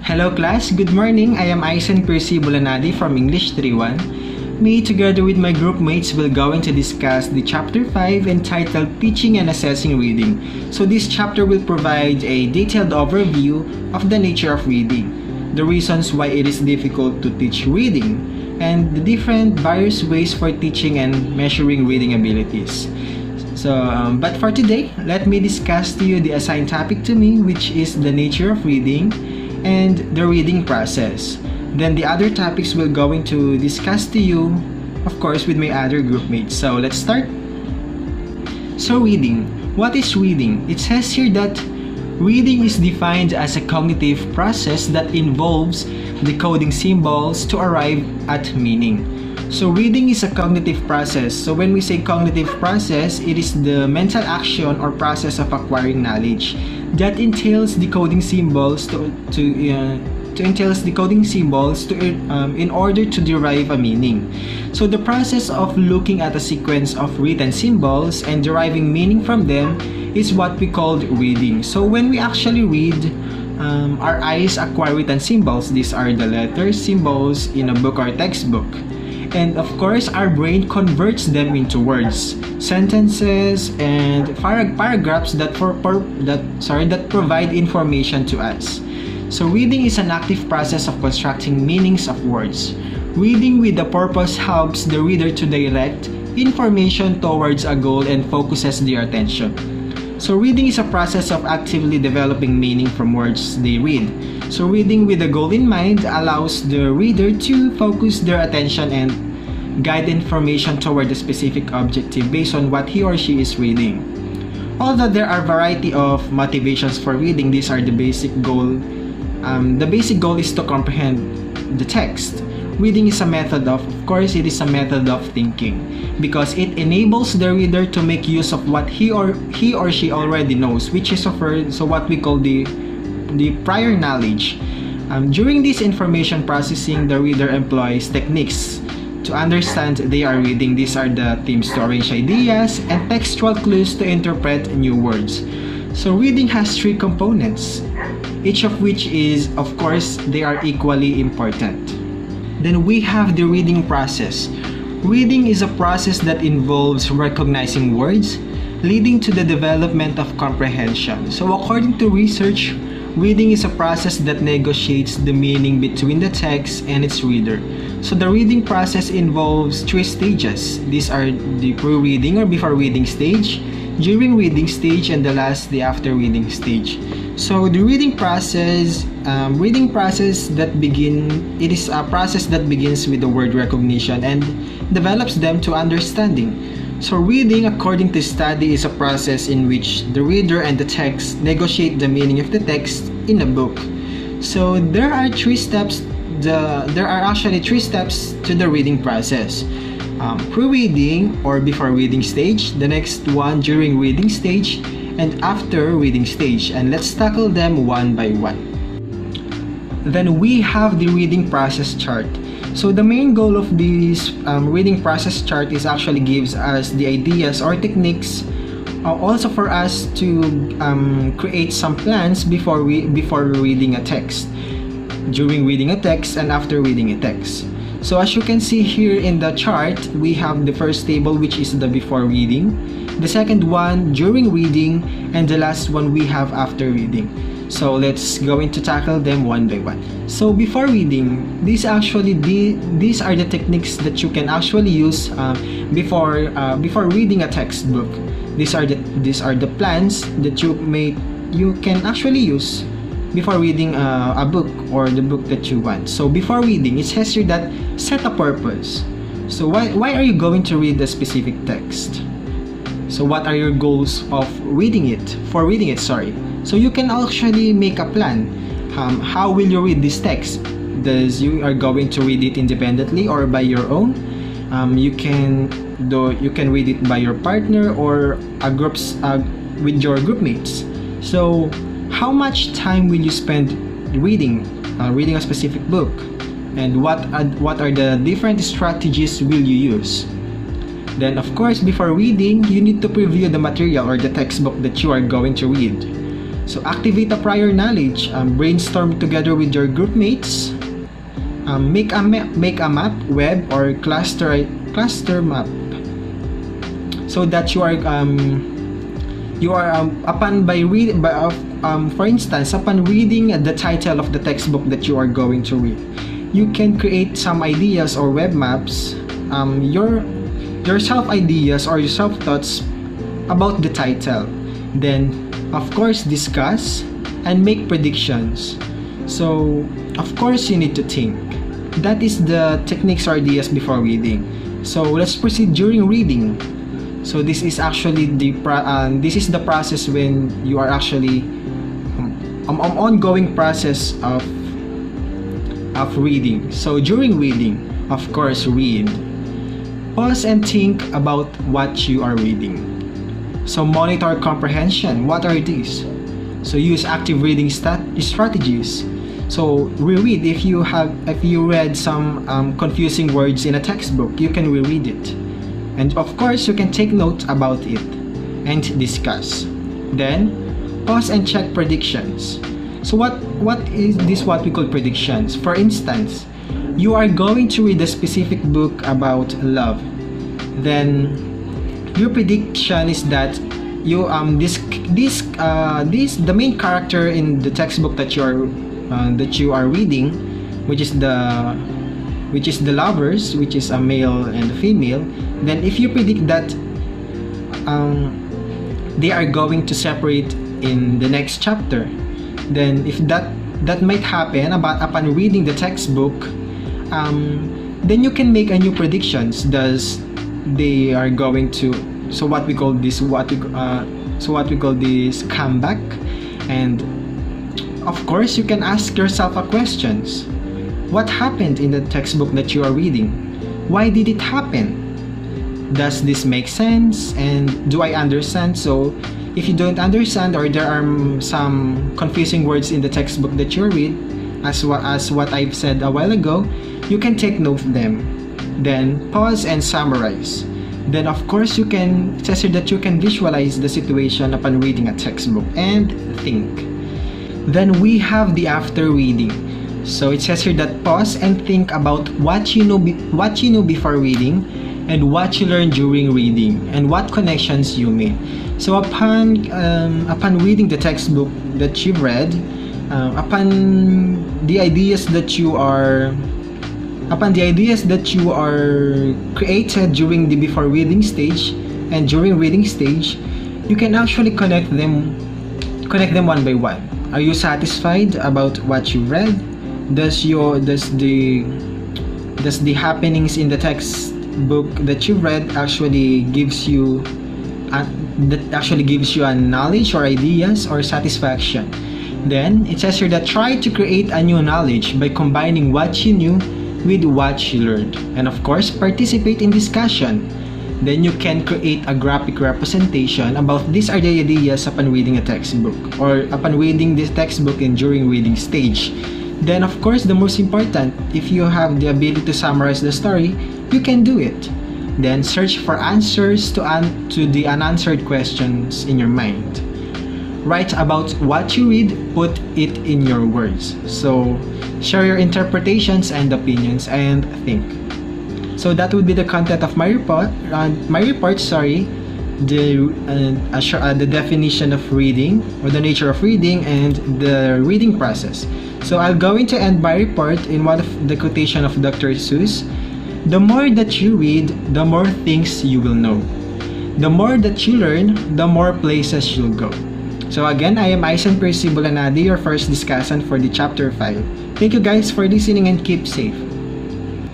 Hello class, good morning. I am Aisen Percy Bulanadi from English 3-1. Me, together with my group mates, will going to discuss the chapter 5 entitled Teaching and Assessing Reading. So this chapter will provide a detailed overview of the nature of reading, the reasons why it is difficult to teach reading, and the different various ways for teaching and measuring reading abilities. But for today, let me discuss to you the assigned topic to me, which is the nature of reading and the reading process. Then the other topics we're going to discuss to you, of course, with my other group mates. So let's start. So reading. What is reading? It says here that reading is defined as a cognitive process that involves decoding symbols to arrive at meaning. So reading is a cognitive process. So when we say cognitive process, it is the mental action or process of acquiring knowledge that entails decoding symbols in order to derive a meaning. So the process of looking at a sequence of written symbols and deriving meaning from them is what we call reading. So when we actually read, our eyes acquire written symbols. These are the letters, symbols in a book or textbook. And of course, our brain converts them into words, sentences, and paragraphs that provide information to us. So reading is an active process of constructing meanings of words. Reading with the purpose helps the reader to direct information towards a goal and focuses their attention. So reading is a process of actively developing meaning from words they read. So reading with a goal in mind allows the reader to focus their attention and guide information toward a specific objective based on what he or she is reading. Although there are a variety of motivations for reading, these are the basic goal. The basic goal is to comprehend the text. Reading is a method of course, it is a method of thinking because it enables the reader to make use of what he or she already knows, which is what we call the prior knowledge. During this information processing, the reader employs techniques to understand they are reading. These are the themes to arrange ideas and textual clues to interpret new words. So reading has three components, each of which is, of course, they are equally important. Then we have the reading process. Reading is a process that involves recognizing words, leading to the development of comprehension. So according to research, reading is a process that negotiates the meaning between the text and its reader. So the reading process involves three stages. These are the pre-reading or before reading stage, during reading stage, and the after reading stage. So the reading process it is a process that begins with the word recognition and develops them to understanding. So reading, according to study, is a process in which the reader and the text negotiate the meaning of the text in a book. So there are actually three steps to the reading process. Pre-reading or before reading stage, the next one during reading stage, and after reading stage. And let's tackle them one by one. Then we have the reading process chart. So the main goal of this reading process chart is actually gives us the ideas or techniques, also for us to create some plans before reading a text, during reading a text, and after reading a text. So as you can see here in the chart, we have the first table, which is the before reading, the second one during reading, and the last one we have after reading. So let's go into tackle them one by one. So before reading, these are the techniques that you can actually use before reading a textbook. These are the plans that you can actually use before reading a book or the book that you want. So before reading, it says here that set a purpose. So why are you going to read a specific text? So what are your goals of reading it? So you can actually make a plan. How will you read this text? You are going to read it independently or by your own? You can read it by your partner or with your group mates. So how much time will you spend reading a specific book? And what are the different strategies will you use? Then of course, before reading, you need to preview the material or the textbook that you are going to read. So activate a prior knowledge, brainstorm together with your group mates, make a map, web or cluster map, so that for instance, upon reading the title of the textbook that you are going to read, you can create some ideas or web maps, your self ideas or your self thoughts about the title. Then of course discuss and make predictions. So of course you need to think. That is the techniques or ideas before reading. So let's proceed during reading. So this is actually the process when you are actually ongoing process of reading. So during reading, of course, read. Pause and think about what you are reading. So monitor comprehension. What are these? So use active reading strategies. So reread if you read some confusing words in a textbook, you can reread it. And of course, you can take note about it and discuss. Then pause and check predictions. So what is this, what we call predictions? For instance, you are going to read a specific book about love. Then your prediction is that the main character in the textbook that you are reading, which is the lovers, which is a male and a female. Then if you predict that they are going to separate in the next chapter, then if that might happen upon reading the textbook, then you can make a new predictions. Thus they are going to, so what we call this comeback. And of course you can ask yourself a questions. What happened in the textbook that you are reading? Why did it happen? Does this make sense? And do I understand? So if you don't understand, or there are some confusing words in the textbook that you read, as what I've said a while ago, you can take note of them. Then pause and summarize. Then of course it says here that you can visualize the situation upon reading a textbook and think. Then we have the after reading. So it says here that pause and think about what you know before reading, and what you learned during reading, and what connections you made. So upon reading the textbook that you've read, upon the ideas that you are created during the before reading stage and during reading stage, you can actually connect them one by one. Are you satisfied about what you read? Does the happenings in the textbook that you read actually gives you a knowledge or ideas or satisfaction? Then it says here that try to create a new knowledge by combining what you knew with what you learned, and of course participate in discussion. Then you can create a graphic representation about these are the ideas upon reading a textbook, or upon reading this textbook and during reading stage. Then of course the most important, if you have the ability to summarize the story, you can do it. Then search for answers to the unanswered questions in your mind. Write about what you read, put it in your words. So share your interpretations and opinions and think. So that would be the content of my report. The definition of reading, or the nature of reading, and the reading process. So I'm going to end my report in one of the quotation of Dr. Seuss. The more that you read, the more things you will know. The more that you learn, the more places you'll go. So again, I am Aisen Percy Bulanadi, your first discussant for the chapter 5. Thank you guys for listening and keep safe.